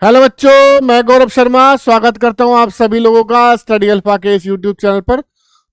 Hello बच्चों, मैं गौरव शर्मा स्वागत करता हूं आप सभी लोगों का स्टडी अल्फा के इस यूट्यूब चैनल पर।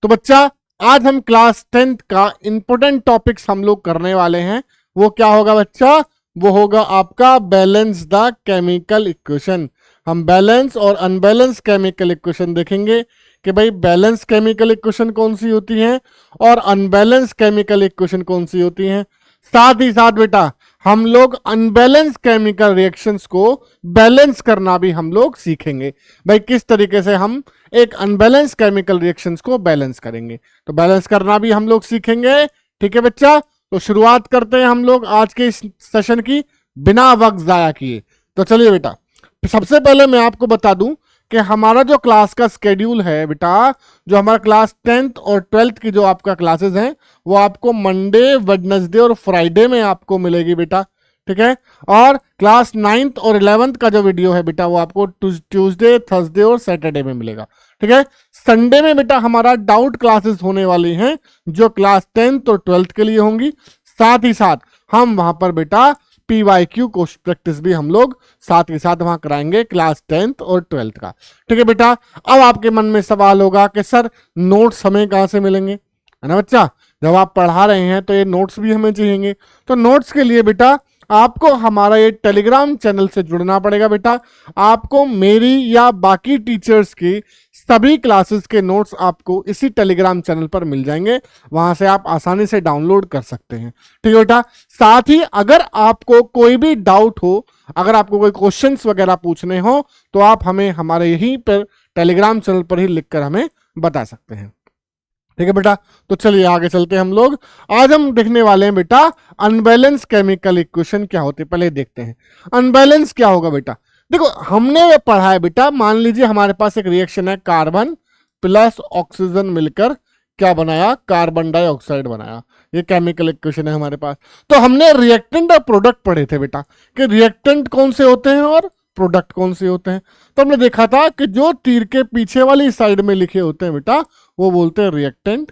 तो बच्चा, आज हम क्लास 10th का इंपॉर्टेंट टॉपिक्स हम लोग करने वाले हैं। वो क्या होगा बच्चा? वो होगा आपका बैलेंस द केमिकल इक्वेशन। हम बैलेंस और अनबैलेंस केमिकल इक्वेशन देखेंगे कि भाई बैलेंस केमिकल इक्वेशन कौन सी होती है और अनबैलेंस केमिकल इक्वेशन कौन सी होती है। साथ ही साथ बेटा हम लोग अनबैलेंस केमिकल रिएक्शंस को बैलेंस करना भी हम लोग सीखेंगे। भाई किस तरीके से हम एक अनबैलेंस केमिकल रिएक्शंस को बैलेंस करेंगे, तो बैलेंस करना भी हम लोग सीखेंगे। ठीक है बच्चा, तो शुरुआत करते हैं हम लोग आज के इस सेशन की बिना वक्त जाया किए। तो चलिए बेटा, सबसे पहले मैं आपको बता दूं कि हमारा जो क्लास का स्केड्यूल है बेटा, जो हमारा क्लास 10th और 12th की जो आपका क्लासेस हैं वो आपको मंडे, वेडनेसडे और फ्राइडे में आपको मिलेगी बेटा। ठीक है, और क्लास 9th और 11th का जो वीडियो है बेटा वो आपको ट्यूसडे, थर्सडे और सैटरडे में मिलेगा। ठीक है, संडे में बेटा हमारा डाउट क्लासेस होने वाली हैं जो क्लास 10th और 12th के लिए होंगी। साथ ही साथ हम वहां पर बेटा PYQ को प्रैक्टिस भी हम लोग साथ ही साथ वहां कराएंगे क्लास 10th और 12th का। ठीक है बेटा, अब आपके मन में सवाल होगा कि सर नोट्स हमें कहाँ से मिलेंगे, है ना बच्चा? जब आप पढ़ा रहे हैं तो ये नोट्स भी हमें चाहिए। तो नोट्स के लिए बेटा आपको हमारा ये टेलीग्राम चैनल से जुड़ना पड़ेगा बेटा। आपको मेरी या बाकी टीचर्स की सभी क्लासेस के नोट्स आपको इसी टेलीग्राम चैनल पर मिल जाएंगे, वहां से आप आसानी से डाउनलोड कर सकते हैं। ठीक है बेटा, साथ ही अगर आपको कोई भी डाउट हो, अगर आपको कोई क्वेश्चंस वगैरह पूछने हो तो आप हमें हमारे यहीं पर टेलीग्राम चैनल पर ही लिखकर हमें बता सकते हैं। ठीक है बेटा, तो चलिए आगे चलते हैं हम लोग। आज हम देखने वाले हैं बेटा अनबैलेंस केमिकल इक्वेशन क्या होती है। पहले देखते हैं अनबैलेंस क्या होगा बेटा। देखो हमने ये पढ़ा है बेटा, मान लीजिए हमारे पास एक रिएक्शन है, कार्बन प्लस ऑक्सीजन मिलकर क्या बनाया? कार्बन डाइऑक्साइड बनाया। ये केमिकल इक्वेशन है हमारे पास। तो हमने रिएक्टेंट और प्रोडक्ट पढ़े थे बेटा कि रिएक्टेंट कौन से होते हैं और प्रोडक्ट कौन से होते हैं। तो हमने देखा था कि जो तीर के पीछे वाली साइड में लिखे होते हैं बेटा वो बोलते हैं रिएक्टेंट।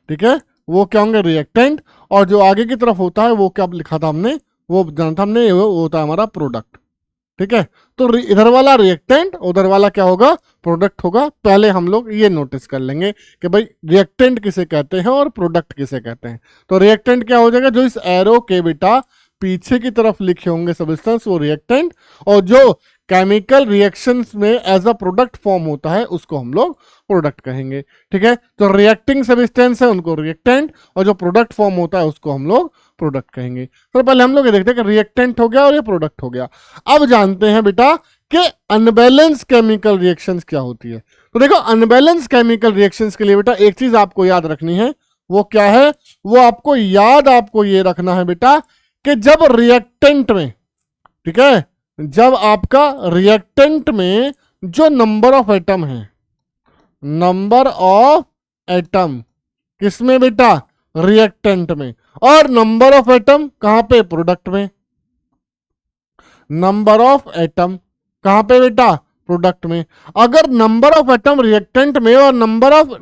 ठीक है, वो क्या होंगे? रिएक्टेंट। और जो आगे की तरफ होता है वो क्या लिखा था हमने? वो जाना था हमने, वो होता है हमारा प्रोडक्ट। ठीक है, तो इधर वाला रिएक्टेंट, उधर वाला क्या होगा? प्रोडक्ट होगा। पहले हम लोग ये नोटिस कर लेंगे कि भाई रिएक्टेंट किसे कहते हैं और प्रोडक्ट किसे कहते हैं। तो रिएक्टेंट क्या हो जाएगा? जो इस एरो के बेटा पीछे की तरफ लिखे होंगे सब्सटेंस वो रिएक्टेंट, और जो केमिकल रिएक्शंस में एज अ प्रोडक्ट फॉर्म होता है उसको हम लोग प्रोडक्ट कहेंगे। ठीक है, तो रिएक्टिंग सब्सटेंस है उनको रिएक्टेंट, और जो प्रोडक्ट फॉर्म होता है उसको हम लोग प्रोडक्ट कहेंगे। तो पहले हम लोग ये देखते हैं कि रिएक्टेंट हो गया और ये प्रोडक्ट हो गया। अब जानते हैं बेटा कि अनबैलेंस केमिकल रिएक्शंस क्या होती है। तो देखो अनबैलेंस केमिकल रिएक्शंस के लिए बेटा एक चीज आपको याद रखनी है। वो क्या है? वो आपको ये रखना है बेटा कि जब रिएक्टेंट में, ठीक है, जब आपका रिएक्टेंट में जो नंबर ऑफ एटम है, नंबर ऑफ एटम किसमें बेटा? रिएक्टेंट में। और नंबर ऑफ एटम कहां पे? प्रोडक्ट में। नंबर ऑफ एटम कहां पे बेटा? प्रोडक्ट में। अगर नंबर ऑफ एटम रिएक्टेंट में और नंबर ऑफ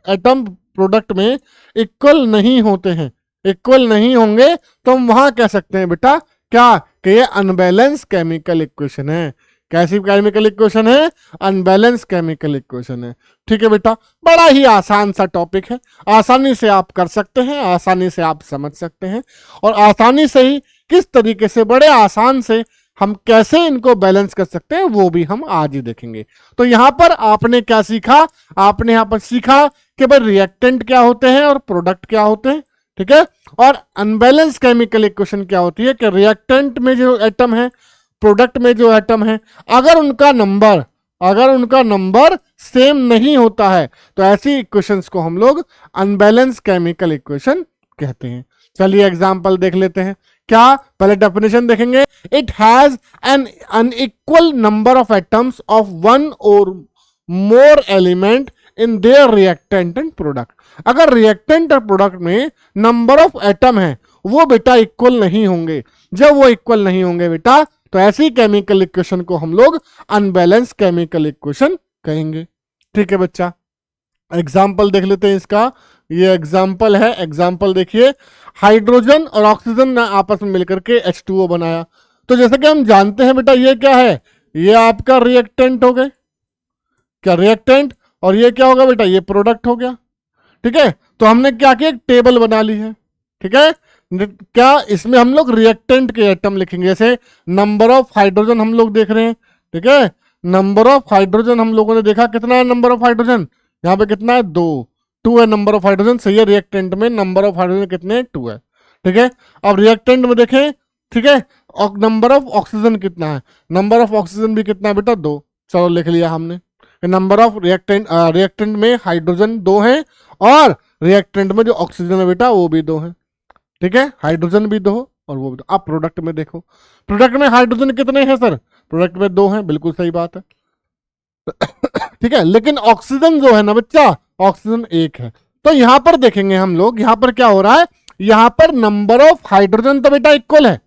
एटम प्रोडक्ट में इक्वल नहीं होते हैं, इक्वल नहीं होंगे, तो हम वहां कह सकते हैं बेटा क्या? कि ये अनबैलेंस केमिकल इक्वेशन है। कैसी केमिकल इक्वेशन है? अनबैलेंस केमिकल इक्वेशन है। ठीक है बेटा, बड़ा ही आसान सा टॉपिक है, आसानी से आप कर सकते हैं, आसानी से आप समझ सकते हैं, और आसानी से ही किस तरीके से, बड़े आसान से हम कैसे इनको बैलेंस कर सकते हैं वो भी हम आज ही देखेंगे। तो यहां पर आपने क्या सीखा? आपने यहां पर सीखा कि भाई रिएक्टेंट क्या होते हैं और प्रोडक्ट क्या होते हैं। ठीक है, और अनबैलेंस केमिकल इक्वेशन क्या होती है कि रिएक्टेंट में जो एटम है, प्रोडक्ट में जो एटम है, अगर उनका नंबर सेम नहीं होता है तो ऐसी इक्वेशंस को हम लोग अनबैलेंस केमिकल इक्वेशन कहते हैं। चलिए एग्जांपल देख लेते हैं। क्या? पहले डेफिनेशन देखेंगे। It has an unequal number of atoms of one or more element in their reactant and product. अगर रिएक्टेंट और प्रोडक्ट में नंबर ऑफ एटम है वो बेटा इक्वल नहीं होंगे, जब वो इक्वल नहीं होंगे बेटा तो ऐसी केमिकल इक्वेशन को हम लोग अनबैलेंस केमिकल इक्वेशन कहेंगे। ठीक है बच्चा, एग्जाम्पल देख लेते हैं इसका। ये एग्जाम्पल है, एग्जाम्पल देखिए। हाइड्रोजन और ऑक्सीजन ने आपस में मिलकर के H2O बनाया। तो जैसे कि हम जानते हैं बेटा, ये क्या है, ये आपका रिएक्टेंट हो गए, क्या रिएक्टेंट, और ये क्या होगा बेटा, ये प्रोडक्ट हो गया। ठीक है, तो हमने क्या किया, एक टेबल बना ली है। ठीक है, क्या इसमें हम लोग रिएक्टेंट के एटम लिखेंगे, जैसे नंबर ऑफ हाइड्रोजन हम लोग देख रहे हैं। ठीक है, नंबर ऑफ हाइड्रोजन हम लोगों ने देखा, कितना है नंबर ऑफ हाइड्रोजन, यहाँ पे कितना है, 2, 2 है नंबर ऑफ हाइड्रोजन, सही है। रिएक्टेंट में नंबर ऑफ हाइड्रोजन कितने हैं, 2 है। ठीक है, अब रिएक्टेंट में देखें, ठीक है, और नंबर ऑफ ऑक्सीजन कितना है, नंबर ऑफ ऑक्सीजन भी कितना है बेटा, 2। चलो लिख लिया हमने, नंबर ऑफ रिएक्टेंट में हाइड्रोजन 2 है, और रिएक्टेंट में जो ऑक्सीजन है बेटा वो भी 2 है। ठीक है, हाइड्रोजन भी 2 और वो भी 2। आप प्रोडक्ट में देखो, प्रोडक्ट में हाइड्रोजन कितने हैं सर, प्रोडक्ट में 2 हैं, बिल्कुल सही बात है। ठीक है, लेकिन ऑक्सीजन जो है ना बच्चा, ऑक्सीजन 1 है। तो यहां पर देखेंगे हम लोग, यहां पर क्या हो रहा है, यहां पर नंबर ऑफ हाइड्रोजन तो बेटा इक्वल है,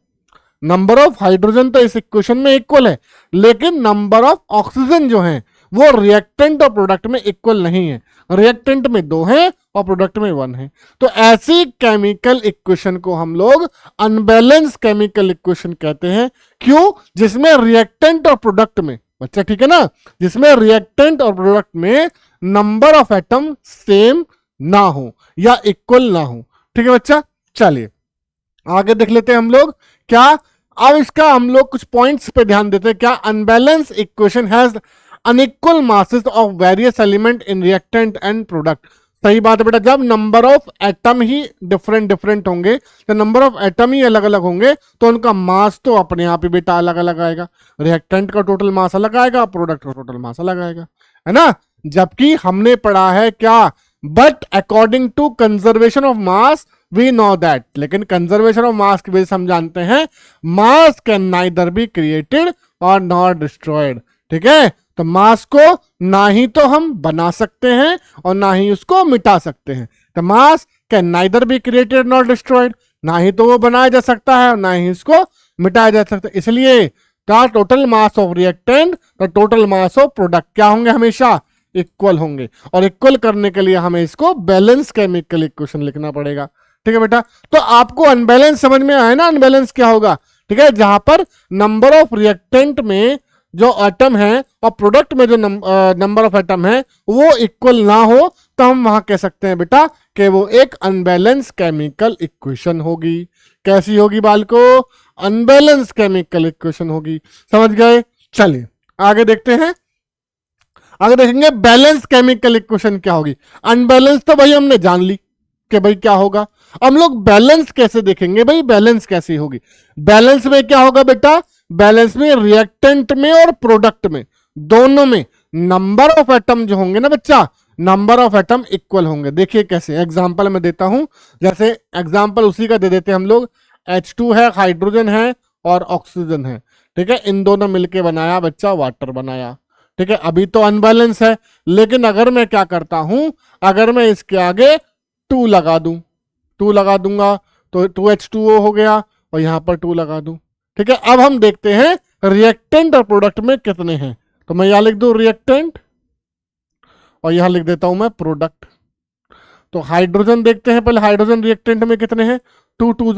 नंबर ऑफ हाइड्रोजन तो इस इक्वेशन में इक्वल है, लेकिन नंबर ऑफ ऑक्सीजन जो है वो रिएक्टेंट और प्रोडक्ट में इक्वल नहीं है। रिएक्टेंट में 2 है और प्रोडक्ट में 1 है। तो ऐसी केमिकल इक्वेशन को हम लोग अनबैलेंस केमिकल इक्वेशन कहते हैं। क्यों, जिसमें रिएक्टेंट और प्रोडक्ट में, बच्चा ठीक है ना, जिसमें रिएक्टेंट और प्रोडक्ट में नंबर ऑफ एटम सेम ना हो या इक्वल ना हो। ठीक है बच्चा, चलिए आगे देख लेते हैं हम लोग क्या। अब इसका हम लोग कुछ पॉइंट्स पे ध्यान देते हैं। क्या, unbalance equation has unequal masses of various element in reactant and product. सही बात है बेटा, जब number of atom he different different होंगे, तो नंबर ऑफ एटम ही अलग अलग होंगे, तो उनका मास तो अपने आप ही बेटा अलग अलग आएगा। रिएक्टेंट का टोटल मास अलग आएगा, प्रोडक्ट का टोटल मास अलग आएगा, है ना। जबकि हमने पढ़ा है क्या, but according to conservation of mass we know that, लेकिन कंजर्वेशन ऑफ मास की वजह से हम जानते हैं mass can neither be created और नॉट डिस्ट्रॉयड। ठीक है, तो मास को ना ही तो हम बना सकते हैं और ना ही उसको मिटा सकते हैं। तो मास can neither be created not destroyed, ना ही तो वो बनाया जा सकता है और ना ही इसको मिटाया जा सकता है। इसलिए the total mass of reactant, the total mass of product क्या होंगे, हमेशा इक्वल होंगे। और इक्वल करने के लिए हमें इसको बैलेंस केमिकल इक्वेशन लिखना पड़ेगा। ठीक है बेटा, तो आपको अनबैलेंस समझ में आया ना, अनबैलेंस क्या होगा। ठीक है, जहां पर नंबर ऑफ रिएक्टेंट में जो एटम है और प्रोडक्ट में जो नंबर ऑफ एटम है वो इक्वल ना हो, तो हम वहां कह सकते हैं बेटा कि वो एक अनबैलेंस केमिकल इक्वेशन होगी। कैसी होगी बालको, अनबैलेंस केमिकल इक्वेशन होगी। समझ गए, चलिए आगे देखते हैं। आगे देखेंगे बैलेंस केमिकल इक्वेशन क्या होगी। अनबैलेंस तो भाई हमने जान ली कि भाई क्या होगा। हम लोग बैलेंस कैसे देखेंगे, भाई बैलेंस कैसी होगी। बैलेंस में क्या होगा बेटा, बैलेंस में रिएक्टेंट में और प्रोडक्ट में दोनों में नंबर ऑफ एटम जो होंगे ना बच्चा, नंबर ऑफ एटम इक्वल होंगे। देखिए कैसे, एग्जांपल मैं देता हूं, जैसे एग्जांपल उसी का दे देते हैं हम लोग। H2 है, हाइड्रोजन है और ऑक्सीजन है। ठीक है, इन दोनों मिलके बनाया बच्चा वाटर बनाया। ठीक है, अभी तो अनबैलेंस है, लेकिन अगर मैं क्या करता हूं, अगर मैं इसके आगे 2 लगा दूं, 2 लगा दूंगा तो 2H2O हो गया और यहां पर 2 लगा दूं। ठीक है, अब हम देखते हैं रिएक्टेंट और प्रोडक्ट में कितने हैं। तो मैं यहां लिख दूं रिएक्टेंट और यहां लिख देता हूं मैं प्रोडक्ट। तो हाइड्रोजन देखते हैं पहले, हाइड्रोजन रिएक्टेंट में कितने हैं, 2 2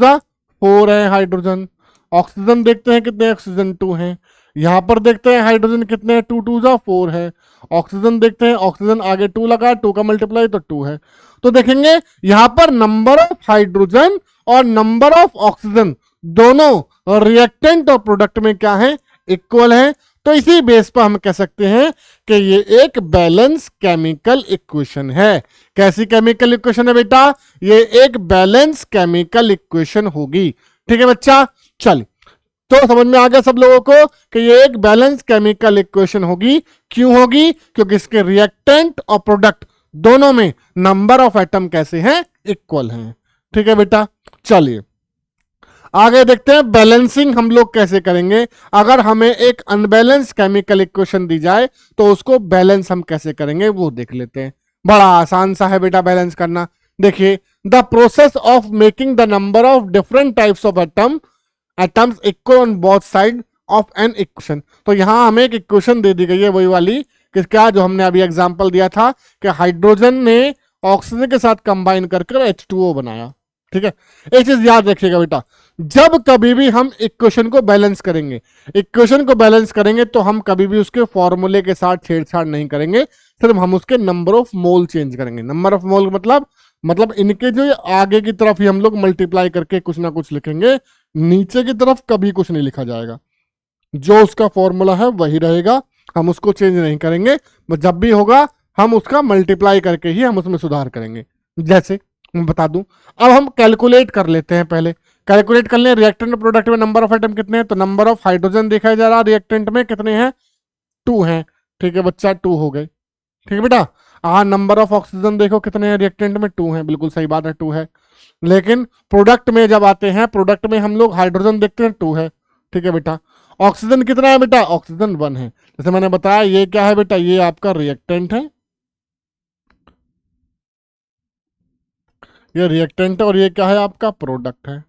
4 है हाइड्रोजन। ऑक्सीजन देखते हैं कितने, ऑक्सीजन 2 हैं। यहां पर देखते हैं हाइड्रोजन कितने हैं, 2 2 4 है। ऑक्सीजन देखते हैं, ऑक्सीजन आगे 2 लगा, 2 का मल्टीप्लाई तो 2 है। तो देखेंगे यहां पर नंबर ऑफ हाइड्रोजन और नंबर ऑफ ऑक्सीजन दोनों रिएक्टेंट और प्रोडक्ट में क्या है, इक्वल है। तो इसी बेस पर हम कह सकते हैं कि ये एक बैलेंस केमिकल इक्वेशन है। कैसी केमिकल इक्वेशन है बेटा, ये एक बैलेंस केमिकल इक्वेशन होगी। ठीक है बच्चा, चल तो समझ में आ गया सब लोगों को कि ये एक बैलेंस केमिकल इक्वेशन होगी। क्यों होगी, क्योंकि इसके रिएक्टेंट और प्रोडक्ट दोनों में नंबर ऑफ एटम कैसे हैं, इक्वल हैं। ठीक है बेटा, चलिए आगे देखते हैं बैलेंसिंग हम लोग कैसे करेंगे। अगर हमें एक अनबैलेंस केमिकल इक्वेशन दी जाए तो उसको बैलेंस हम कैसे करेंगे वो देख लेते हैं। बड़ा आसान सा है बेटा बैलेंस करना। देखिए, the process of making the number of different types of atoms equal on both side of an equation. तो यहां हमें एक इक्वेशन दे दी गई है, वही वाली कि क्या जो हमने अभी एग्जांपल दिया था कि हाइड्रोजन ने ऑक्सीजन के साथ कंबाइन कर H2O बनाया। ठीक है, एक चीज याद रखिएगा बेटा, जब कभी भी हम इक्वेशन को बैलेंस करेंगे, इक्वेशन को बैलेंस करेंगे तो हम कभी भी उसके फॉर्मूले के साथ छेड़छाड़ नहीं करेंगे, सिर्फ हम उसके नंबर ऑफ मोल चेंज करेंगे। नंबर ऑफ मोल मतलब इनके जो आगे की तरफ ही हम लोग मल्टीप्लाई करके कुछ ना कुछ लिखेंगे, नीचे की तरफ कभी कुछ नहीं लिखा जाएगा। जो उसका फॉर्मूला है वही रहेगा, हम उसको चेंज नहीं करेंगे, बस जब भी होगा हम उसका मल्टीप्लाई करके ही हम उसमें सुधार करेंगे। जैसे मैं बता दूं, अब हम कैलकुलेट कर लेते हैं, पहले कैलकुलेट कर लें रिएक्टेंट और प्रोडक्ट में नंबर ऑफ आइटम कितने हैं। तो नंबर ऑफ हाइड्रोजन दिखाया जा रहा, रिएक्टेंट में कितने हैं, 2 हैं। ठीक है बच्चा, 2 हो गए। ठीक है बेटा, हाँ नंबर ऑफ ऑक्सीजन देखो कितने हैं, रिएक्टेंट में 2 हैं, बिल्कुल सही बात है 2 है। लेकिन प्रोडक्ट में जब आते हैं, प्रोडक्ट में हम लोग हाइड्रोजन देखते हैं 2 है। ठीक है बेटा, ऑक्सीजन कितना है बेटा, ऑक्सीजन 1 है। जैसे मैंने बताया ये क्या है बेटा, ये आपका रिएक्टेंट है, ये रिएक्टेंट है, और ये क्या है आपका प्रोडक्ट है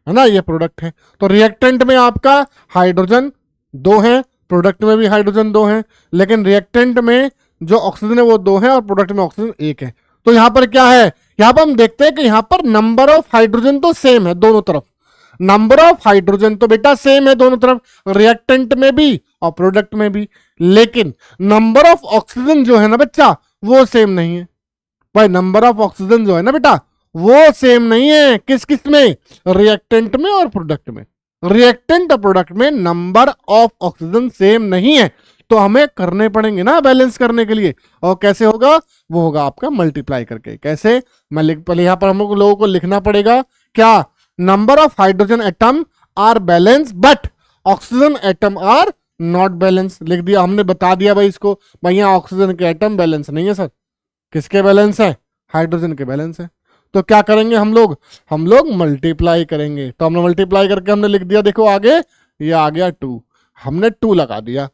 ना, ये प्रोडक्ट है। तो रिएक्टेंट में आपका हाइड्रोजन 2 है, प्रोडक्ट में भी हाइड्रोजन 2 है, लेकिन रिएक्टेंट में जो ऑक्सीजन है वो 2 है और प्रोडक्ट में ऑक्सीजन 1 है। तो यहां पर क्या है, यहां पर हम देखते हैं कि यहां पर नंबर ऑफ हाइड्रोजन तो सेम है दोनों तरफ, नंबर ऑफ हाइड्रोजन तो बेटा सेम है दोनों तरफ, रिएक्टेंट में भी और प्रोडक्ट में भी, लेकिन नंबर ऑफ ऑक्सीजन जो है ना बच्चा वो सेम नहीं है। भाई नंबर ऑफ ऑक्सीजन जो है ना बेटा वो सेम नहीं है, किस किस में, रिएक्टेंट में और प्रोडक्ट में। रिएक्टेंट और प्रोडक्ट में नंबर ऑफ ऑक्सीजन सेम नहीं है, तो हमें करने पड़ेंगे ना बैलेंस करने के लिए। और कैसे होगा, वो होगा आपका मल्टीप्लाई करके। कैसे, मैं लिख, पहले यहां पर हम लोगों को लिखना पड़ेगा क्या, number of hydrogen atom are balance but oxygen atom are not balance. लिख दिया हमने, बता दिया भाई इसको, भाई यहाँ ऑक्सीजन के एटम बैलेंस नहीं है सर, किसके बैलेंस है, हाइड्रोजन के बैलेंस है। तो क्या करेंगे हम लोग मल्टीप्लाई करेंगे। तो हमने मल्टीप्लाई करके हमने लिख दिया, देखो आगे ये आ गया 2, हमने 2 लगा दिया।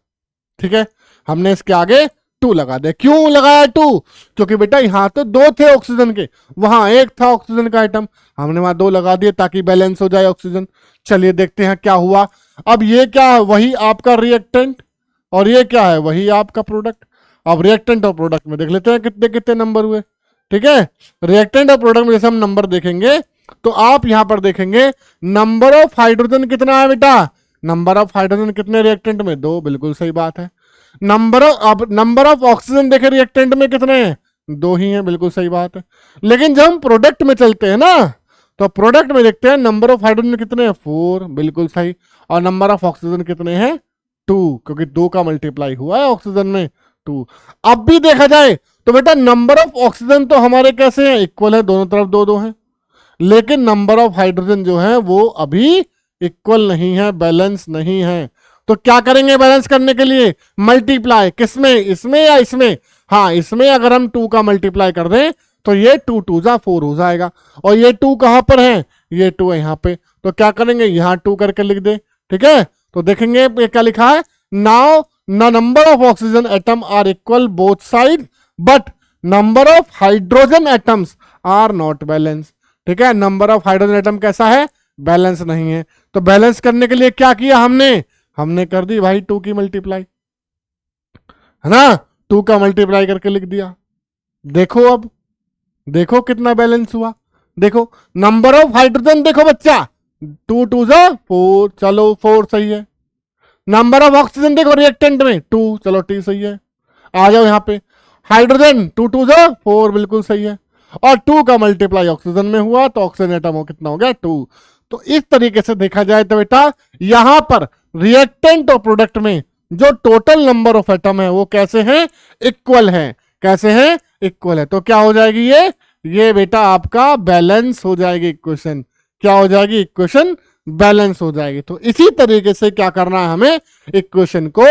ठीक है, हमने इसके आगे 2 लगा दिया। क्यों लगाया 2, क्योंकि बेटा यहाँ तो 2 थे ऑक्सीजन के, वहां 1 था ऑक्सीजन का आइटम, हमने वहां 2 लगा दिए ताकि बैलेंस हो जाए ऑक्सीजन। चलिए देखते हैं क्या हुआ। अब ये क्या है, वही आपका रिएक्टेंट, और ये क्या है, वही आपका प्रोडक्ट। अब रिएक्टेंट और प्रोडक्ट में देख लेते हैं कितने कितने नंबर हुए। ठीक है, रिएक्टेंट और प्रोडक्ट में जैसे हम नंबर देखेंगे तो आप यहां पर देखेंगे नंबर ऑफ हाइड्रोजन कितना है बेटा, नंबर ऑफ हाइड्रोजन कितने रिएक्टेंट में, 2, बिल्कुल सही बात है। नंबर ऑफ ऑक्सीजन देखे रिएक्टेंट में कितने हैं, 2 ही हैं, बिल्कुल सही बात है। लेकिन जब हम प्रोडक्ट में चलते हैं ना, तो प्रोडक्ट में देखते हैं नंबर ऑफ हाइड्रोजन कितने हैं, 4, बिल्कुल सही, और नंबर ऑफ ऑक्सीजन कितने हैं, 2, क्योंकि 2 का मल्टीप्लाई हुआ है ऑक्सीजन में 2। अब भी देखा जाए तो बेटा नंबर ऑफ ऑक्सीजन तो हमारे कैसे हैं, इक्वल है, दोनों तरफ 2 2 है, लेकिन नंबर ऑफ हाइड्रोजन जो है वो अभी इक्वल नहीं है, बैलेंस नहीं है। तो क्या करेंगे बैलेंस करने के लिए, मल्टीप्लाई, किसमें, इसमें या इसमें, हाँ इसमें अगर हम 2 का मल्टीप्लाई कर दें तो ये 2 2 जा 4 हो जाएगा, और ये 2 कहां पर है, ये 2 है यहाँ पे। तो क्या करेंगे, यहां 2 करके लिख दे। ठीक है, तो देखेंगे ये क्या लिखा है, now the number of oxygen atom are equal both side but number of hydrogen atoms are not balance. ठीक है, नंबर ऑफ हाइड्रोजन एटम कैसा है, बैलेंस नहीं है। तो बैलेंस करने के लिए क्या किया हमने कर दी भाई 2 की मल्टीप्लाई, है ना, 2 का मल्टीप्लाई करके लिख दिया। देखो अब, देखो कितना बैलेंस हुआ, देखो नंबर ऑफ हाइड्रोजन देखो बच्चा, 2 2 जा 4, चलो 4 सही है। नंबर ऑफ ऑक्सीजन देखो रिएक्टेंट में 2, चलो टी सही है। आ जाओ यहाँ पे, हाइड्रोजन 2 2 जा 4, बिल्कुल सही है, और 2 का मल्टीप्लाई ऑक्सीजन में हुआ तो ऑक्सीजन एटम हो कितना हो गया 2। तो इस तरीके से देखा जाए तो बेटा यहां पर रिएक्टेंट और प्रोडक्ट में जो टोटल नंबर ऑफ एटम है वो कैसे हैं, इक्वल है। कैसे हैं, इक्वल है। तो क्या हो जाएगी ये बेटा आपका बैलेंस हो जाएगी इक्वेशन। क्या हो जाएगी, इक्वेशन बैलेंस हो जाएगी। तो इसी तरीके से क्या करना है, हमें इक्वेशन को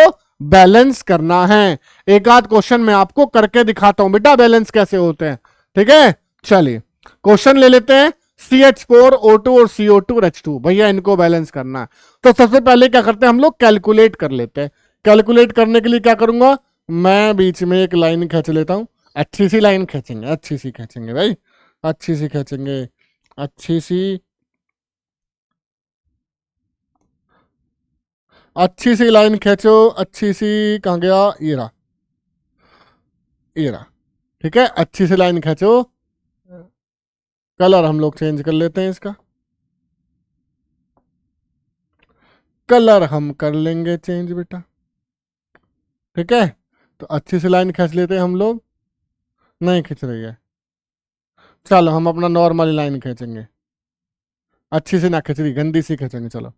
बैलेंस करना है। एक आध क्वेश्चन मैं आपको करके दिखाता हूं बेटा बैलेंस कैसे होते हैं। ठीक है, चलिए क्वेश्चन ले लेते हैं। CH4O2 और CO2 और H2, भैया इनको बैलेंस करना है। तो सबसे पहले क्या करते हैं हम लोग, कैलकुलेट कर लेते हैं। कैलकुलेट करने के लिए क्या करूंगा, मैं बीच में एक लाइन खींच लेता हूं, अच्छी सी लाइन खींचेंगे, अच्छी सी खींचेंगे भाई, अच्छी सी खींचेंगे, अच्छी सी लाइन खींचो, अच्छी सी, कहाँ गया, ये रहा, ये रहा। ठीक है, अच्छी सी लाइन खींचो, कलर हम लोग चेंज कर लेते हैं इसका, कलर हम कर लेंगे चेंज बेटा। ठीक है, तो अच्छी सी लाइन खींच लेते हैं हम लोग, नहीं खींच रही है, चलो हम अपना नॉर्मल लाइन खींचेंगे, अच्छी सी ना खींच रही, गंदी सी खींचेंगे, चलो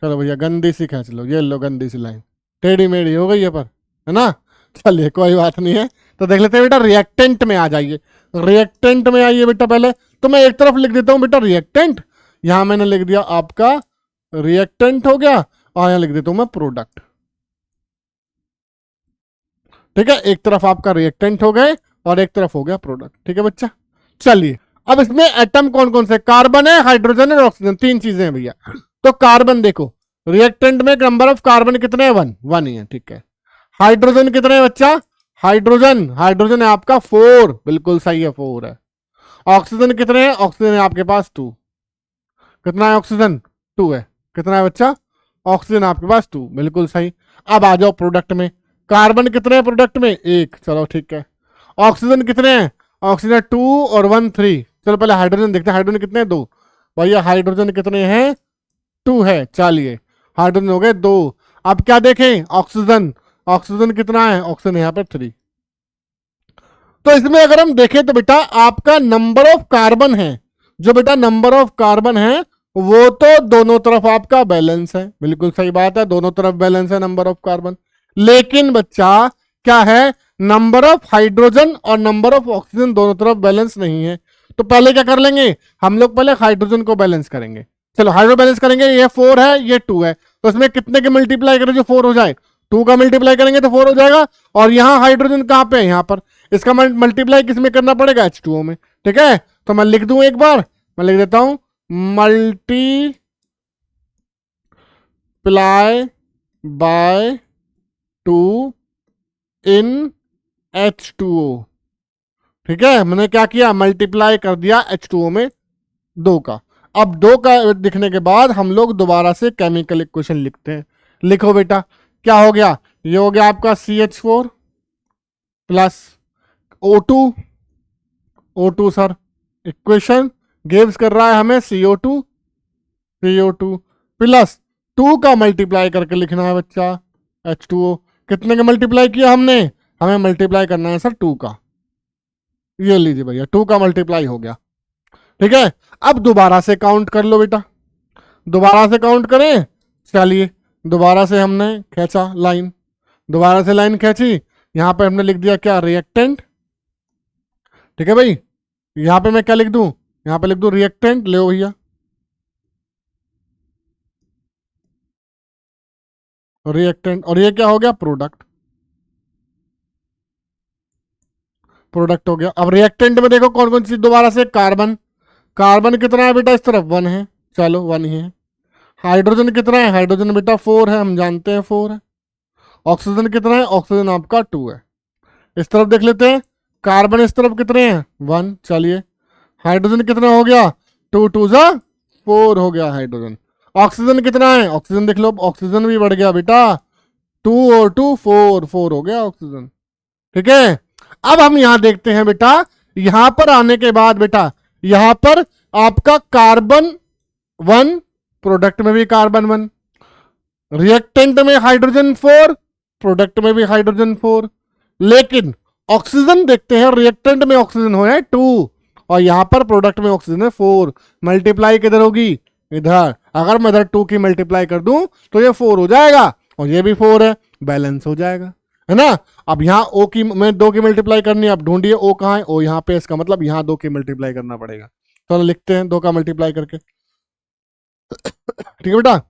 चलो भैया गंदी सी खींच लो, ये लो गंदी सी लाइन, टेढ़ी मेढ़ी हो गई है पर, है ना। चलिए कोई बात नहीं है, तो देख लेते हैं बेटा, रिएक्टेंट में आ जाइए, रिएक्टेंट में आइए बेटा। पहले तो मैं एक तरफ लिख देता हूं बेटा रिएक्टेंट, यहां मैंने लिख दिया आपका रिएक्टेंट हो गया, और यहां लिख देता हूं मैं प्रोडक्ट। ठीक है, एक तरफ आपका रिएक्टेंट हो गए और एक तरफ हो गया प्रोडक्ट। ठीक है बच्चा, चलिए अब इसमें एटम कौन कौन से, कार्बन है, हाइड्रोजन है और ऑक्सीजन, तीन चीजें हैं भैया। तो कार्बन देखो, रिएक्टेंट में नंबर ऑफ कार्बन कितने हैं, वन, वन ही है। ठीक है, हाइड्रोजन कितने हैं बच्चा, हाइड्रोजन, हाइड्रोजन है आपका फोर, बिल्कुल सही है, फोर है। ऑक्सीजन कितने हैं, ऑक्सीजन है आपके पास टू, कितना है ऑक्सीजन, टू है, कितना है बच्चा, ऑक्सीजन आपके पास टू, बिल्कुल सही। अब आ जाओ प्रोडक्ट में, कार्बन कितने हैं प्रोडक्ट में, एक, चलो ठीक है। ऑक्सीजन कितने हैं, ऑक्सीजन टू और वन थ्री। चलो पहले हाइड्रोजन देखते हैं, हाइड्रोजन कितने हैं, दो, भैया हाइड्रोजन कितने हैं, टू है, चलिए हाइड्रोजन हो गए दो। अब क्या देखें, ऑक्सीजन, ऑक्सीजन कितना है, ऑक्सीजन यहाँ पर थ्री। तो इसमें अगर हम देखें तो बेटा आपका नंबर ऑफ कार्बन है, जो बेटा नंबर ऑफ कार्बन है वो तो दोनों तरफ आपका बैलेंस है, बिल्कुल सही बात है, दोनों तरफ बैलेंस है नंबर ऑफ कार्बन। लेकिन बच्चा क्या है, नंबर ऑफ हाइड्रोजन और नंबर ऑफ ऑक्सीजन दोनों तरफ बैलेंस नहीं है। तो पहले क्या कर लेंगे, हम लोग पहले हाइड्रोजन को बैलेंस करेंगे। चलो हाइड्रो बैलेंस करेंगे, ये फोर है ये टू है, तो इसमें कितने के मल्टीप्लाई करें जो फोर हो जाए, टू का मल्टीप्लाई करेंगे तो फोर हो जाएगा। और यहाँ हाइड्रोजन कहाँ पे है, यहाँ पर, इसका मल्टीप्लाई किस में करना पड़ेगा, H2O में। ठीक है, तो मैं लिख दूं एक बार, मैं लिख देता हूं multiply by two in H2O। ठीक है, मैंने क्या किया, मल्टीप्लाई कर दिया H2O में दो का। अब दो का लिखने के बाद हम लोग दोबारा से केमिकल इक्वेशन लिखते हैं। लिखो बेटा, क्या हो गया, ये हो गया आपका CH4 plus O2, O2 sir, equation gives कर रहा है हमें CO2, CO2 प्लस टू का मल्टीप्लाई करके लिखना है बच्चा H2O। कितने का मल्टीप्लाई किया हमने, हमें मल्टीप्लाई करना है सर टू का, ये लीजिए भैया टू का मल्टीप्लाई हो गया। ठीक है, अब दोबारा से काउंट कर लो बेटा, दोबारा से काउंट करें, चलिए दोबारा से हमने खींचा लाइन, दोबारा से लाइन खींची, यहां पे हमने लिख दिया क्या, रिएक्टेंट। ठीक है भाई, यहां पे मैं क्या लिख दूं, यहां पे लिख दूं रिएक्टेंट, ले भैया रिएक्टेंट, और ये क्या हो गया, प्रोडक्ट, प्रोडक्ट हो गया। अब रिएक्टेंट में देखो कौन कौन सी, दोबारा से कार्बन, कार्बन कितना है बेटा इस तरफ, वन है, चलो वन ही है। हाइड्रोजन कितना है, हाइड्रोजन बेटा फोर है, हम जानते हैं फोर है। ऑक्सीजन कितना है, ऑक्सीजन आपका टू है। इस तरफ देख लेते हैं, कार्बन इस तरफ कितने हैं, वन, चलिए हाइड्रोजन कितना हो गया, टू टू जा फोर हो गया हाइड्रोजन। ऑक्सीजन कितना है, ऑक्सीजन देख लो, ऑक्सीजन भी बढ़ गया बेटा, टू और टू फोर, फोर हो गया ऑक्सीजन। ठीक है, अब हम यहां देखते हैं बेटा, यहां पर आने के बाद बेटा यहां पर आपका कार्बन वन, प्रोडक्ट में भी कार्बन वन, रिएक्टेंट में हाइड्रोजन फोर, प्रोडक्ट में भी हाइड्रोजन फोर। लेकिन ऑक्सीजन देखते हैं, रिएक्टेंट में ऑक्सीजन हो है टू, और यहां पर प्रोडक्ट में ऑक्सीजन है फोर, मल्टीप्लाई किधर होगी, इधर। अगर मैं इधर टू की मल्टीप्लाई कर दूं तो ये फोर हो जाएगा, और ये भी फोर है, बैलेंस हो जाएगा, है ना। अब यहाँ ओ की मैं दो की मल्टीप्लाई करनी है, अब ढूंढिए ओ कहाँ है, ओ यहाँ पे, इसका मतलब यहाँ दो की मल्टीप्लाई करना पड़ेगा। चलो लिखते हैं दो का मल्टीप्लाई करके, ठीक है बेटा,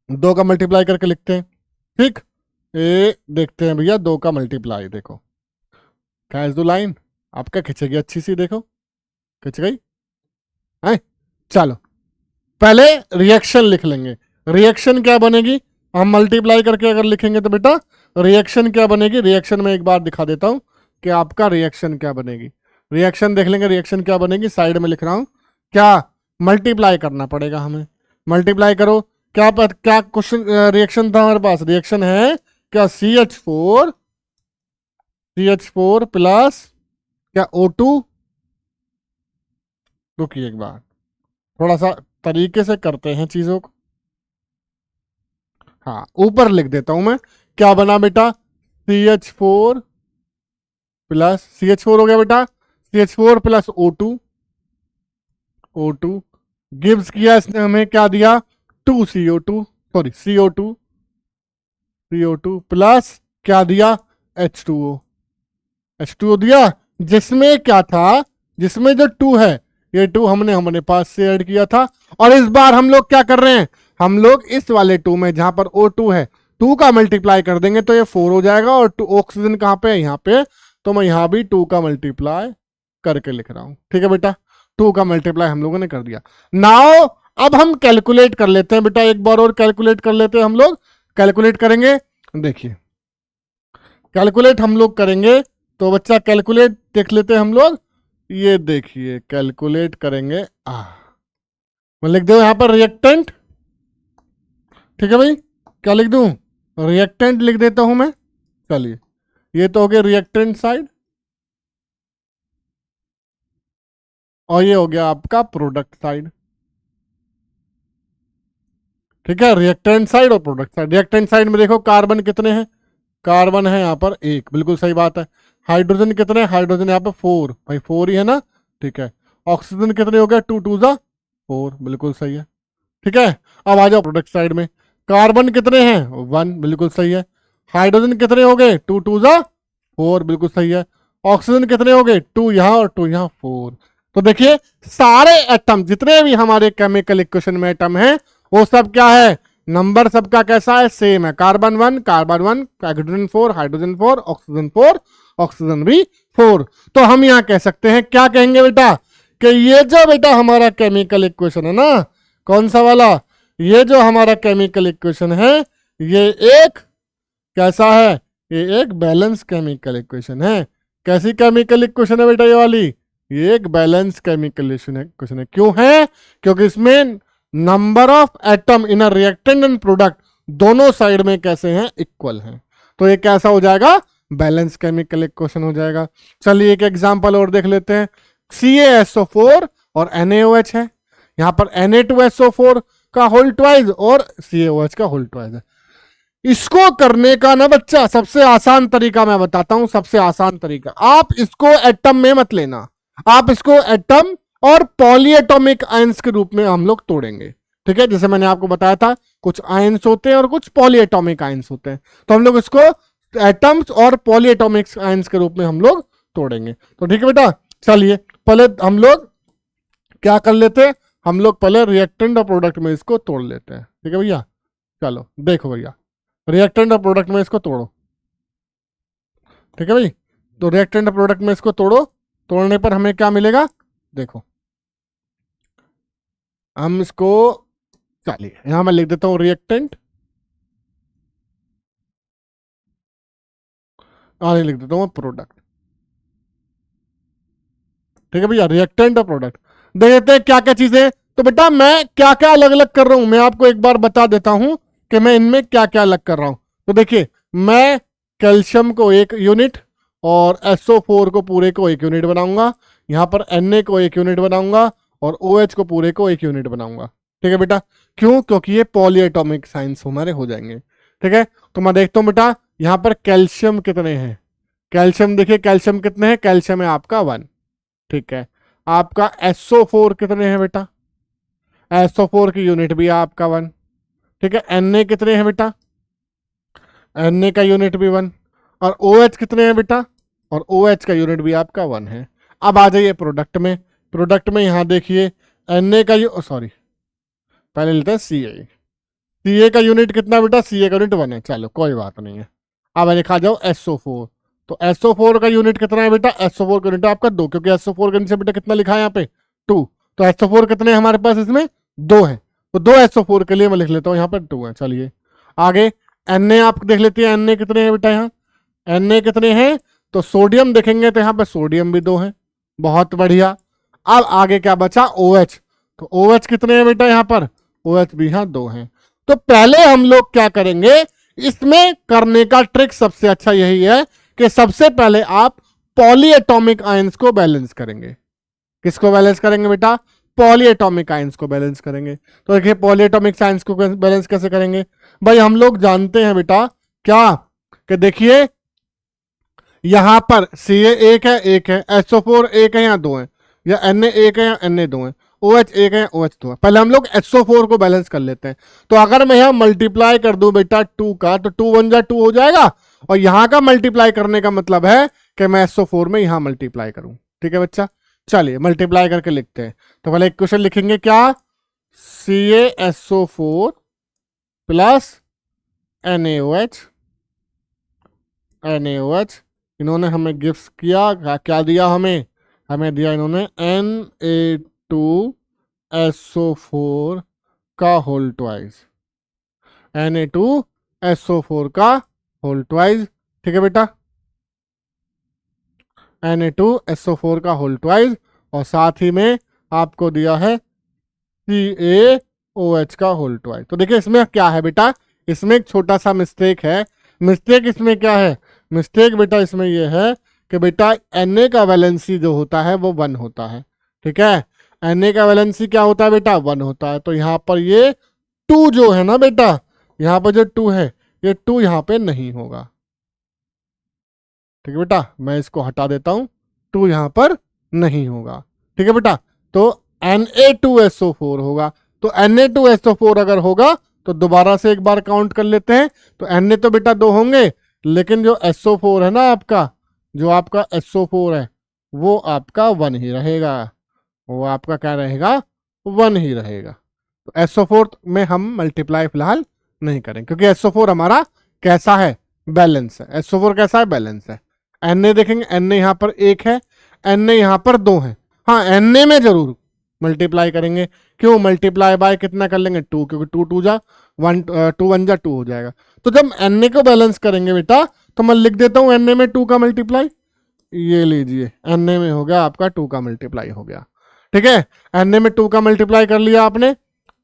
दो का मल्टीप्लाई करके लिखते हैं। ठीक, ये देखते हैं भैया दो का मल्टीप्लाई, देखो खींच दो लाइन, आपका खिंचेगी अच्छी सी, देखो खिंच गई है। चलो पहले रिएक्शन लिख लेंगे, रिएक्शन क्या बनेगी, हम मल्टीप्लाई करके अगर लिखेंगे तो बेटा रिएक्शन क्या बनेगी, रिएक्शन में एक बार दिखा देता हूं कि आपका रिएक्शन क्या बनेगी। रिएक्शन देख लेंगे, रिएक्शन क्या बनेगी, साइड में लिख रहा हूं, क्या मल्टीप्लाई करना पड़ेगा हमें, मल्टीप्लाई करो, क्या क्वेश्चन रिएक्शन था हमारे पास, रिएक्शन है क्या, CH4, CH4 प्लस क्या O2, रुकिए एक बार, थोड़ा सा तरीके से करते हैं चीजों को। हाँ, ऊपर लिख देता हूं मैं। क्या बना बेटा, CH4 प्लस CH4 हो गया बेटा, CH4 प्लस O2 गिव्स किया इसने हमें, क्या दिया, 2CO2, सॉरी CO2 प्लस क्या दिया, H2O दिया, जिसमें क्या था, जिसमें जो 2 है, ये 2 हमने हमने पास से ऐड किया था। और इस बार हम लोग क्या कर रहे हैं, हम लोग इस वाले 2 में जहां पर O2 है 2 का मल्टीप्लाई कर देंगे तो ये 4 हो जाएगा। और ऑक्सीजन कहां पे है, यहाँ पे, तो मैं यहां भी 2 का मल्टीप्लाई करके लिख रहा हूं। ठीक है बेटा, 2 का मल्टीप्लाई हम लोगों ने कर दिया। नाउ अब हम कैलकुलेट कर लेते हैं बेटा, एक बार और कैलकुलेट कर लेते हैं हम लोग। कैलकुलेट करेंगे, देखिए कैलकुलेट हम लोग करेंगे, तो बच्चा कैलकुलेट देख लेते हैं हम लोग। ये देखिए कैलकुलेट करेंगे, मैं लिख दो यहां पर रिएक्टेंट। ठीक है भाई, क्या लिख दूं, रिएक्टेंट लिख देता हूं मैं। चलिए, ये तो हो गया रिएक्टेंट साइड, और ये हो गया आपका प्रोडक्ट साइड। ठीक है, रिएक्टेंट साइड और प्रोडक्ट साइड। रिएक्टेंट साइड में देखो कार्बन कितने हैं, कार्बन है यहाँ पर 1, बिल्कुल सही बात है। हाइड्रोजन कितने हैं, हाइड्रोजन यहाँ पर 4, भाई 4 ही है ना। ठीक है, ऑक्सीजन कितने हो गए, 2 2 जा 4, बिल्कुल सही है। ठीक है, अब आ जाओ प्रोडक्ट साइड में। कार्बन कितने हैं, 1, बिल्कुल सही है। हाइड्रोजन कितने हो गए, 2 2 जा 4, बिल्कुल सही है। ऑक्सीजन कितने हो गए, 2 यहाँ और 2 यहाँ, 4। तो देखिए सारे एटम, जितने भी हमारे केमिकल इक्वेशन में एटम है, वो सब क्या है, नंबर सबका कैसा है, सेम है। Carbon 1 carbon 1, hydrogen 4 hydrogen 4, oxygen 4 oxygen भी 4। तो हम यहाँ कह सकते हैं, क्या कहेंगे बेटा, कि ये जो बेटा हमारा केमिकल इक्वेशन है ना, कौन सा वाला, ये जो हमारा केमिकल इक्वेशन है, ये एक कैसा है, ये एक बैलेंस केमिकल इक्वेशन है। कैसी केमिकल इक्वेशन है बेटा ये वाली, ये एक बैलेंस केमिकल इक्वेशन है। क्यों है, क्योंकि इसमें number of atom in a reactant and product दोनों साइड में कैसे हैं, इक्वल हैं। तो ये कैसा हो जाएगा, बैलेंस केमिकल इक्वेशन हो जाएगा। चलिए एक एग्जांपल और देख लेते हैं। CaSO4 और NaOH है, यहां पर Na2SO4 का होल ट्वाइस और CaOH का होल ट्वाइस है। इसको करने का ना बच्चा सबसे आसान तरीका मैं बताता हूं, सबसे आसान तरीका, आप इसको एटम में मत लेना, आप इसको एटम और पॉलीएटॉमिक आयंस के रूप में हम लोग तोड़ेंगे। ठीक है, जैसे मैंने आपको बताया था, कुछ आयंस होते हैं और कुछ पॉलीएटॉमिक आयंस होते हैं, तो हम लोग इसको एटम्स और पॉलीएटॉमिक आयंस के रूप में हम लोग तोड़ेंगे। तो ठीक है बेटा, चलिए पहले हम लोग क्या कर लेते हैं, हम लोग पहले रिएक्टेंट और प्रोडक्ट में इसको तोड़ लेते हैं। ठीक है भैया, चलो देखो भैया, रिएक्टेंट और प्रोडक्ट में इसको तोड़ो। ठीक है भाई, तो रिएक्टेंट और प्रोडक्ट में इसको तोड़ो, तोड़ने पर हमें क्या मिलेगा, देखो हम इसको, चलिए यहां मैं लिख देता हूं रिएक्टेंट, और लिख देता हूं प्रोडक्ट। ठीक है भैया, रिएक्टेंट और प्रोडक्ट देख लेते हैं क्या क्या चीजें। तो बेटा मैं क्या क्या अलग अलग कर रहा हूं, मैं आपको एक बार बता देता हूं कि मैं इनमें क्या क्या अलग कर रहा हूं। तो देखिए, मैं कैल्शियम को 1 यूनिट और SO4 को पूरे को 1 यूनिट बनाऊंगा, यहां पर Na को 1 यूनिट बनाऊंगा, और OH को पूरे को 1 यूनिट बनाऊंगा। ठीक है बेटा, क्यों, क्योंकि ये पॉलीएटॉमिक साइंस हमारे हो जाएंगे। ठीक है, तो मैं देखता हूं बेटा यहां पर कैल्शियम कितने हैं, कैल्शियम देखिए, कैल्शियम कितने हैं, कैल्शियम है आपका 1। ठीक है, आपका SO4 कितने हैं बेटा, SO4 की यूनिट भी है आपका 1। ठीक है, Na कितने हैं बेटा, Na का यूनिट भी 1, और OH कितने हैं बेटा, और OH का यूनिट भी आपका 1 है। अब आ जाइए प्रोडक्ट में, प्रोडक्ट में यहां देखिए Na का सॉरी पहले लेते हैं Ca का यूनिट कितना बेटा, Ca का यूनिट 1 है, चलो कोई बात नहीं है। अब लिखा जाओ SO4, तो SO4 का यूनिट कितना है बेटा, SO4 का यूनिट आपका 2, क्योंकि SO4 के नीचे बेटा कितना लिखा है यहाँ पे 2, तो SO4 कितने हमारे पास इसमें 2 है, तो 2 SO4 के लिए मैं लिख लेता हूँ यहाँ पर 2 है। चलिए आगे Na आप देख लेते हैं, Na कितने हैं बेटा, यहाँ Na कितने हैं, तो सोडियम देखेंगे तो यहाँ पर सोडियम भी 2 है, बहुत बढ़िया। अब आगे क्या बचा, OH, तो OH कितने हैं बेटा, यहाँ पर OH भी यहाँ 2 हैं। तो पहले हम लोग क्या करेंगे, इसमें करने का ट्रिक सबसे अच्छा यही है कि सबसे पहले आप पॉलीएटॉमिक आयंस को बैलेंस करेंगे। किसको बैलेंस करेंगे बेटा? पॉलीएटॉमिक आयंस को बैलेंस करेंगे। तो देखिए पॉलीएटॉमिक आयंस को बैलेंस कैसे करेंगे भाई? हम लोग जानते हैं बेटा क्या, कि देखिए यहां पर Ca एक है, SO4 एक है या दो है, या Na एक है या Na दो है, OH एक है या OH दो है। पहले हम लोग SO4 को बैलेंस कर लेते हैं। तो अगर मैं यहां मल्टीप्लाई कर दूं बेटा 2 का, तो 2 1 जा 2 हो जाएगा, और यहां का मल्टीप्लाई करने का मतलब है कि मैं SO4 में यहां मल्टीप्लाई करूं। ठीक है बच्चा, चलिए मल्टीप्लाई करके लिखते हैं। तो पहले इक्वेशन लिखेंगे क्या? CaSO4 प्लस NaOH, इन्होंने हमें गिफ्ट किया, क्या दिया हमें? हमें दिया इन्होंने Na2SO4 का होल ट्वाइस, Na2SO4 का होल ट्वाइस। ठीक है बेटा, Na2SO4 का होल ट्वाइस, और साथ ही में आपको दिया है CaOH का होल ट्वाइस। तो देखिए इसमें क्या है बेटा, इसमें एक छोटा सा मिस्टेक है। मिस्टेक इसमें क्या है? मिस्टेक बेटा इसमें यह है कि बेटा Na का वैलेंसी जो होता है वो 1 होता है। ठीक है, Na का वैलेंसी क्या होता है बेटा? 1 होता है। तो यहाँ पर ये 2 जो है ना बेटा, यहाँ पर जो 2 है, ये 2 यहाँ पे नहीं होगा। ठीक है बेटा, मैं इसको हटा देता हूं, 2 यहाँ पर नहीं होगा। ठीक है बेटा, तो Na2SO4 होगा। तो Na2SO4 अगर होगा तो दोबारा से एक बार काउंट कर लेते हैं। तो Na तो बेटा 2 होंगे, लेकिन जो SO4 है ना आपका, जो आपका SO4 है वो आपका 1 ही रहेगा, वो आपका क्या रहेगा? 1 ही रहेगा। तो SO4 में हम मल्टीप्लाई फिलहाल नहीं करें, क्योंकि SO4 हमारा कैसा है? बैलेंस है। SO4 कैसा है? बैलेंस है। Na देखेंगे, Na यहाँ पर 1 है, Na यहाँ पर 2 है। हाँ, Na में जरूर मल्टीप्लाई करेंगे। क्यों? मल्टीप्लाई बाय कितना कर लेंगे? 2, क्योंकि 2 2 जा 1, 2 1 जा 2 हो जाएगा। तो जब Na को बैलेंस करेंगे बेटा, तो मैं लिख देता हूं Na में 2 का मल्टीप्लाई। ये लीजिए, Na में हो गया आपका 2 का मल्टीप्लाई हो गया। ठीक है, Na में 2 का मल्टीप्लाई कर लिया आपने।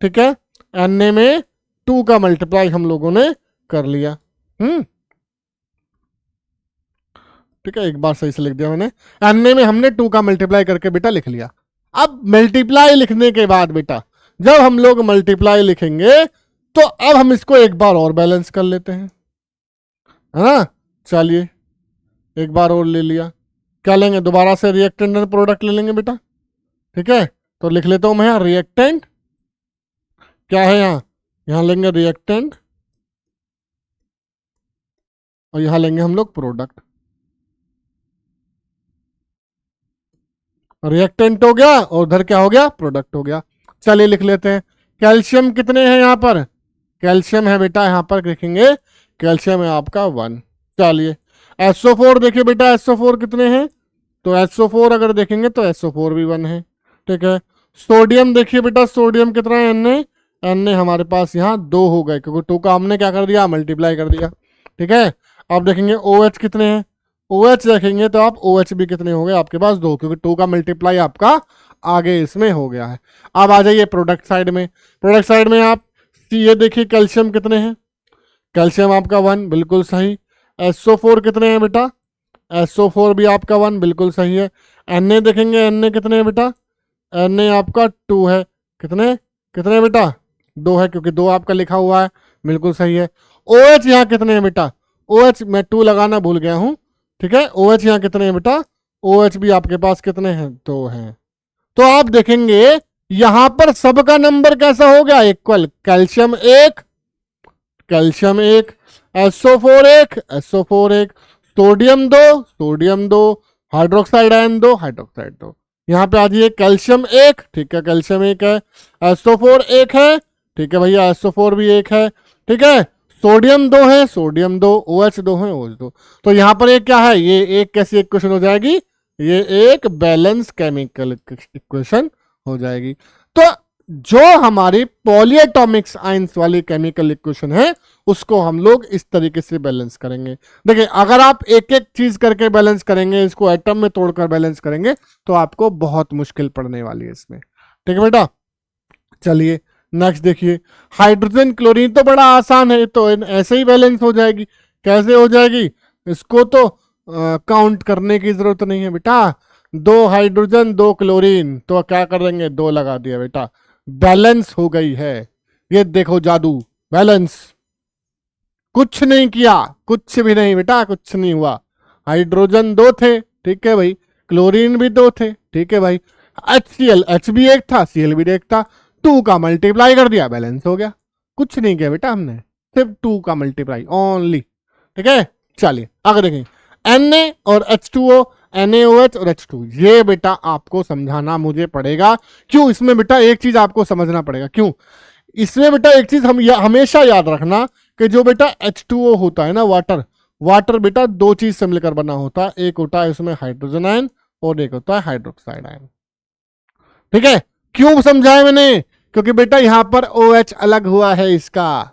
ठीक है, Na में 2 का मल्टीप्लाई हम लोगों ने कर लिया। ठीक है, एक बार सही से लिख दिया मैंने। Na में हमने 2 का मल्टीप्लाई करके बेटा लिख लिया। अब मल्टीप्लाई लिखने के बाद बेटा, जब हम लोग मल्टीप्लाई लिखेंगे तो अब हम इसको एक बार और बैलेंस कर लेते हैं, है ना? चलिए एक बार और ले लिया, क्या लेंगे? दोबारा से रिएक्टेंट एंड प्रोडक्ट ले लेंगे बेटा। ठीक है, तो लिख लेता हूं मैं यहां रिएक्टेंट, क्या है यहां लेंगे रिएक्टेंट, और यहां लेंगे हम लोग प्रोडक्ट। रिएक्टेंट हो गया और उधर क्या हो गया? प्रोडक्ट हो गया। चलिए लिख लेते हैं। कैल्शियम कितने हैं यहाँ पर? कैल्शियम है बेटा, यहाँ पर लिखेंगे कैल्शियम है आपका 1। चलिए SO4 देखिए बेटा, SO4 कितने हैं? तो SO4 अगर देखेंगे तो SO4 भी 1 है। ठीक है, सोडियम देखिए बेटा, सोडियम कितना है? Na हमारे पास यहाँ 2 हो गए, क्योंकि 2 का हमने क्या कर दिया? मल्टीप्लाई कर दिया। ठीक है, अब देखेंगे OH कितने हैं? OH देखेंगे तो आप OH भी कितने हो गए आपके पास? 2, क्योंकि 2 का मल्टीप्लाई आपका आगे इसमें हो गया है। अब आ जाइए प्रोडक्ट साइड में। प्रोडक्ट साइड में आप ये देखिए कैल्शियम कितने हैं? कैल्शियम आपका 1, बिल्कुल सही। SO4 कितने हैं बेटा? SO4 भी आपका 1, बिल्कुल सही है। Na देखेंगे, Na कितने हैं बेटा? Na आपका 2 है। कितने कितने बेटा? 2 है, क्योंकि 2 आपका लिखा हुआ है, बिल्कुल सही है। OH यहाँ कितने हैं बेटा? OH मैं 2 लगाना भूल गया हूँ। ठीक है, OH यहाँ कितने हैं बेटा? OH भी आपके पास कितने हैं? 2 हैं। तो आप देखेंगे यहां पर सबका नंबर कैसा हो गया? Equal. Calcium 1, calcium 1, SO4 1, SO4 1, sodium 2, sodium 2, hydroxide ion 2, hydroxide 2। यहाँ पे आ जाइए, कैल्शियम 1, ठीक है, कैल्शियम 1 है। SO4 1 है, ठीक है भैया, SO4 भी 1 है। ठीक है, सोडियम 2 है, सोडियम 2, OH 2 है, OH 2। तो यहाँ पर एक क्या है? ये एक कैसी इक्वेशन हो जाएगी? ये एक बैलेंस केमिकल इक्वेशन हो जाएगी। तो जो हमारी पॉलीएटॉमिक्स आयंस वाली केमिकल इक्वेशन है, उसको हम लोग इस तरीके से बैलेंस करेंगे। देखिए, अगर आप एक एक चीज करके बैलेंस करेंगे, इसको एटम में तोड़कर बैलेंस करेंगे, तो आपको बहुत मुश्किल पड़ने वाली है इसमें। ठीक है बेटा, चलिए नेक्स्ट देखिए। हाइड्रोजन क्लोरीन तो बड़ा आसान है, तो ऐसे ही बैलेंस हो जाएगी। कैसे हो जाएगी? इसको तो काउंट करने की जरूरत नहीं है बेटा। दो हाइड्रोजन दो क्लोरीन, तो क्या करेंगे, दो लगा दिया बेटा, बैलेंस हो गई है। ये देखो जादू, बैलेंस। कुछ नहीं किया, कुछ भी नहीं बेटा, कुछ नहीं हुआ। हाइड्रोजन दो थे, ठीक है भाई, क्लोरीन भी दो थे, ठीक है भाई, HCl H भी एक था, Cl भी एक था, 2 का मल्टीप्लाई कर दिया, बैलेंस हो गया। कुछ नहीं किया बेटा हमने, सिर्फ 2 का मल्टीप्लाई ओनली, ठीक है। चलिए आगे देखें, Na और H2O, NaOH और H2, ये बेटा आपको समझाना मुझे पड़ेगा। क्यों? इसमें बेटा एक चीज आपको समझना पड़ेगा। क्यों? इसमें बेटा एक चीज हम हमेशा याद रखना कि जो बेटा H2O होता है ना, वाटर, वाटर बेटा दो चीज से मिलकर बना होता है, एक होता है उसमें हाइड्रोजन आयन और एक होता है हाइड्रोक्साइड आयन, ठीक है। क्यों समझाया मैंने? क्योंकि बेटा यहां पर OH अलग हुआ है, इसका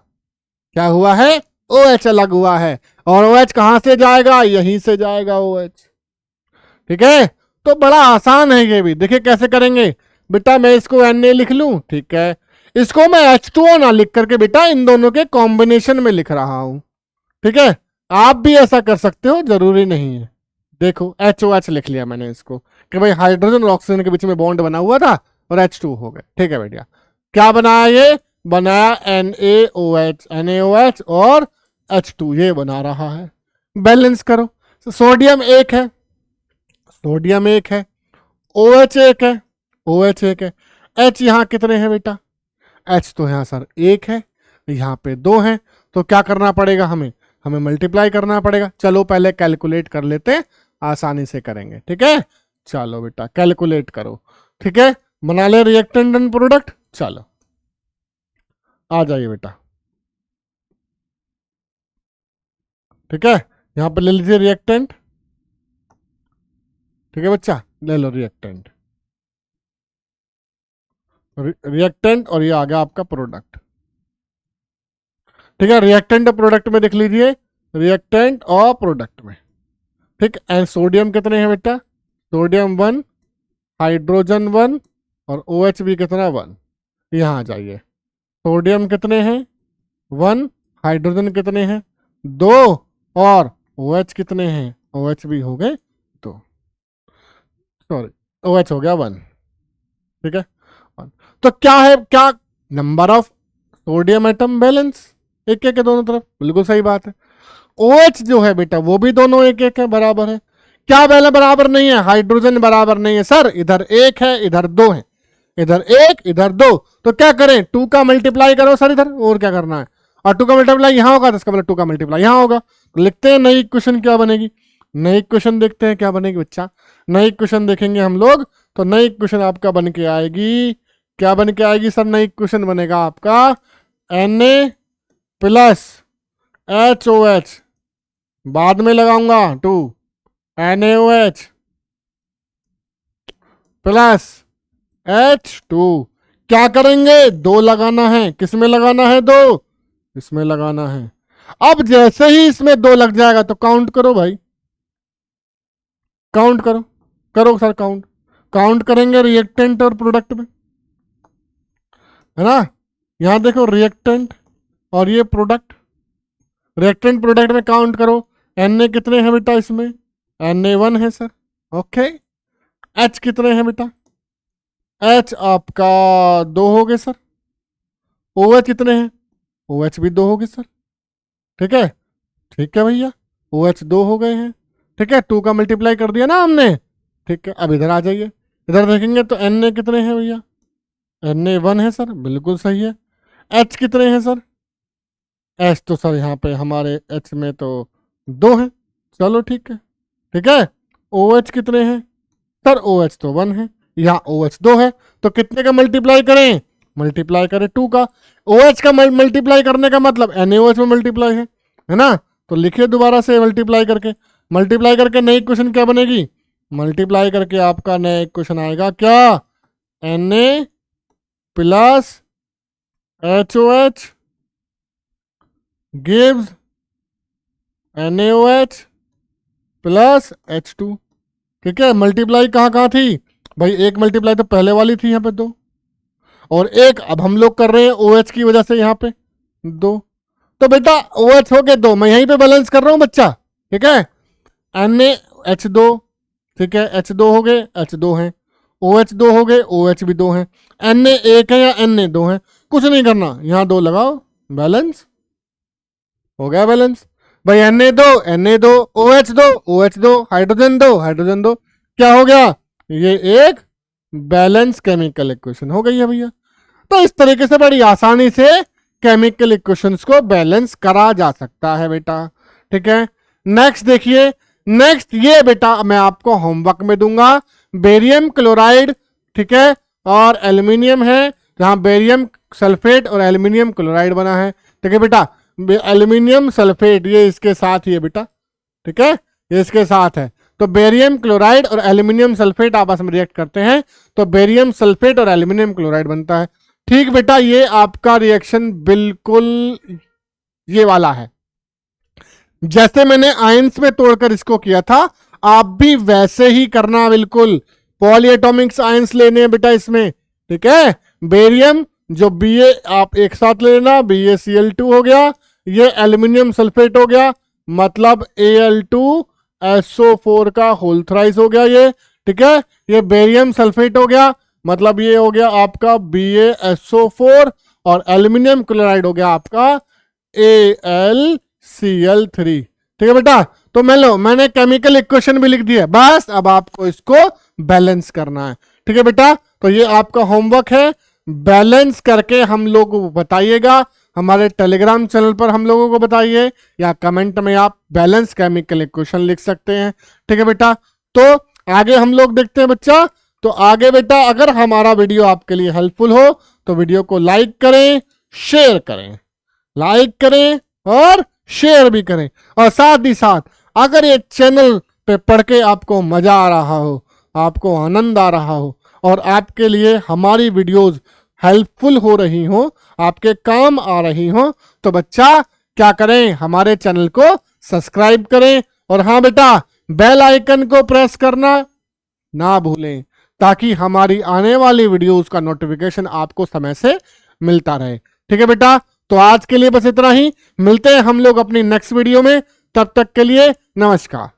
क्या हुआ है, OH अलग हुआ है, और OH कहां से जाएगा, यहीं से जाएगा OH, ठीक है। तो बड़ा आसान है ये भी, देखिए कैसे करेंगे बेटा। मैं इसको Na लिख लूं, ठीक है, इसको मैं H2O ना लिख करके बेटा इन दोनों के कॉम्बिनेशन में लिख रहा हूं, ठीक है। आप भी ऐसा कर सकते हो, जरूरी नहीं है। देखो HOH लिख लिया मैंने इसको कि भाई हाइड्रोजन और ऑक्सीजन के बीच में बॉन्ड बना हुआ था और H2 हो गए, ठीक है बेटा। क्या बनाया, ये बनाया NaOH, NaOH और H2, ये बना रहा है। बैलेंस करो, सोडियम एक है, सोडियम एक है, OH एक है, OH एक है, H यहाँ कितने हैं बेटा, H तो यहाँ सर एक है, यहाँ पे दो हैं, तो क्या करना पड़ेगा हमें, हमें मल्टीप्लाई करना पड़ेगा। चलो पहले कैलकुलेट कर लेते हैं, आसानी से करेंगे, ठीक है। चलो बेटा कैलकुलेट करो, ठीक है, बना ले रिएक्टेंट एंड प्रोडक्ट। चलो आ जाइए बेटा, ठीक है, यहाँ पे ले लीजिए रिएक्टेंट, ठीक है बच्चा, ले लो रिएक्टेंट, रिएक्टेंट और ये आ गया आपका प्रोडक्ट, ठीक है। रिएक्टेंट और प्रोडक्ट में देख लीजिए, रिएक्टेंट और प्रोडक्ट में, ठीक। एंड सोडियम कितने हैं बेटा, सोडियम 1, हाइड्रोजन 1 और OH भी कितना 1। यहाँ आ जाइए, सोडियम कितने हैं 1, हाइड्रोजन कितने हैं 2 और OH कितने हैं, OH भी हो गए 2, सॉरी OH हो गया 1, ठीक है। तो क्या है, क्या number of sodium atom balance, एक एक है दोनों तरफ, बिल्कुल सही बात है। OH जो है बेटा वो भी दोनों एक एक है, बराबर है। क्या पहले बराबर नहीं है, हाइड्रोजन बराबर नहीं है सर, इधर एक है इधर दो है, इधर एक इधर दो, तो क्या करें, 2 का मल्टीप्लाई करो सर इधर, और क्या करना है, और 2 का मल्टीप्लाई यहां होगा तो इसका मतलब 2 का मल्टीप्लाई यहां होगा। तो लिखते हैं नई इक्वेशन क्या बनेगी, नई इक्वेशन देखते हैं क्या बनेगी बच्चा। नई इक्वेशन देखेंगे हम लोग, तो नई इक्वेशन आपका बन के आएगी, क्या बन के आएगी सर, नई इक्वेशन बनेगा आपका Na प्लस HOH, बाद में लगाऊंगा 2, NaOH प्लस H2, क्या करेंगे, 2 लगाना है, किसमें लगाना है, 2 इसमें लगाना है। अब जैसे ही इसमें 2 लग जाएगा तो काउंट करो भाई, काउंट करो, करो सर काउंट, काउंट करेंगे रिएक्टेंट और प्रोडक्ट में, है ना। यहां देखो रिएक्टेंट और ये प्रोडक्ट, रिएक्टेंट प्रोडक्ट में काउंट करो, Na कितने हैं बेटा इसमें, Na1 है सर, ओके। H कितने हैं बेटा, H आपका 2 हो गए सर। OH कितने हैं, OH भी 2 हो गए सर, ठीक है, ठीक है भैया, OH 2 हो गए हैं, ठीक है, 2 का मल्टीप्लाई कर दिया ना हमने, ठीक है। अब इधर आ जाइए, इधर देखेंगे तो Na कितने हैं भैया, Na1 है सर, बिल्कुल सही है। H कितने हैं सर, H तो सर यहाँ पे हमारे H में तो 2 हैं, चलो ठीक है, ठीक है। OH कितने हैं सर, OH तो 1 है, यहाँ OH 2 है, तो कितने का मल्टीप्लाई करें, मल्टीप्लाई करें 2 का। OH का मल्टीप्लाई करने का मतलब NaOH में मल्टीप्लाई है ना, तो लिखिए दोबारा से मल्टीप्लाई करके, मल्टीप्लाई करके नई इक्वेशन क्या बनेगी, मल्टीप्लाई करके आपका नया इक्वेशन आएगा क्या, Na plus HOH gives NaOH plus H2, ठीक है। मल्टीप्लाई कहाँ कहाँ थी भाई, एक मल्टीप्लाई तो पहले वाली थी यहाँ पे 2, और एक अब हम लोग कर रहे हैं OH की वजह से यहाँ पे 2, तो बेटा OH हो गए 2, मैं यहीं पे बैलेंस कर रहा हूँ बच्चा, ठीक है। NaH2 ठीक है, H2 हो गए, H2 हैं, OH2 हो गए, OH भी 2 हैं, Na एक है या Na 2 है, कुछ नहीं करना, यहाँ 2 लगाओ, बैलेंस हो गया, बैलेंस भाई। Na2 OH2 हाइड्रोजन 2 क्या हो गया, ये एक बैलेंस केमिकल इक्वेशन हो गई है भैया। तो इस तरीके से बड़ी आसानी से केमिकल इक्वेशंस को बैलेंस करा जा सकता है बेटा। ठीक है, नेक्स्ट देखिए, नेक्स्ट ये बेटा मैं आपको होमवर्क में दूंगा, बेरियम क्लोराइड, ठीक है, और एल्यूमिनियम है, जहां बेरियम सल्फेट और एल्यूमिनियम क्लोराइड बना है। ठीक है बेटा, एल्यूमिनियम सल्फेट ये इसके साथ ही है बेटा, ठीक है, ये इसके साथ है। तो बेरियम क्लोराइड और एल्यूमिनियम सल्फेट आपस में रिएक्ट करते हैं तो बेरियम सल्फेट और एल्यूमिनियम क्लोराइड बनता है। ठीक बेटा, ये आपका रिएक्शन बिल्कुल ये वाला है, जैसे मैंने आयंस में तोड़कर इसको किया था, आप भी वैसे ही करना बिल्कुल। पॉलीएटॉमिक्स आयंस लेने हैं बेटा इसमें, ठीक है। बेरियम जो Ba आप एक साथ ले लेना, BaCl2 हो गया, ये एल्यूमिनियम सल्फेट हो गया, मतलब Al2SO4 का होल थ्राइस हो गया ये, ठीक है। ये बेरियम सल्फेट हो गया, मतलब ये हो गया आपका BaSO4, और एल्यूमिनियम क्लोराइड हो गया आपका AlCl3। ठीक है बेटा, तो मैंने केमिकल इक्वेशन भी लिख दी है, बस अब आपको इसको बैलेंस करना है। ठीक है बेटा, तो ये आपका होमवर्क है, बैलेंस करके हम लोगों को बताइएगा, हमारे टेलीग्राम चैनल पर हम लोगों को बताइए, या कमेंट में आप बैलेंस केमिकल इक्वेशन लिख सकते हैं। ठीक है बेटा, तो आगे हम लोग देखते हैं बच्चा। तो आगे बेटा, अगर हमारा वीडियो आपके लिए हेल्पफुल हो तो वीडियो को लाइक करें, शेयर करें, लाइक करें और शेयर भी करें, और साथ ही साथ अगर ये चैनल पे पढ़ के आपको मजा आ रहा हो, आपको आनंद आ रहा हो, और आपके लिए हमारी वीडियोस हेल्पफुल हो रही हो, आपके काम आ रही हो, तो बच्चा क्या करें, हमारे चैनल को सब्सक्राइब करें, और हाँ बेटा, बेल आइकन को प्रेस करना ना भूलें, ताकि हमारी आने वाली वीडियोस का नोटिफिकेशन आपको समय से मिलता रहे। ठीक है बेटा, तो आज के लिए बस इतना ही, मिलते हैं हम लोग अपनी नेक्स्ट वीडियो में, तब तक के लिए नमस्कार।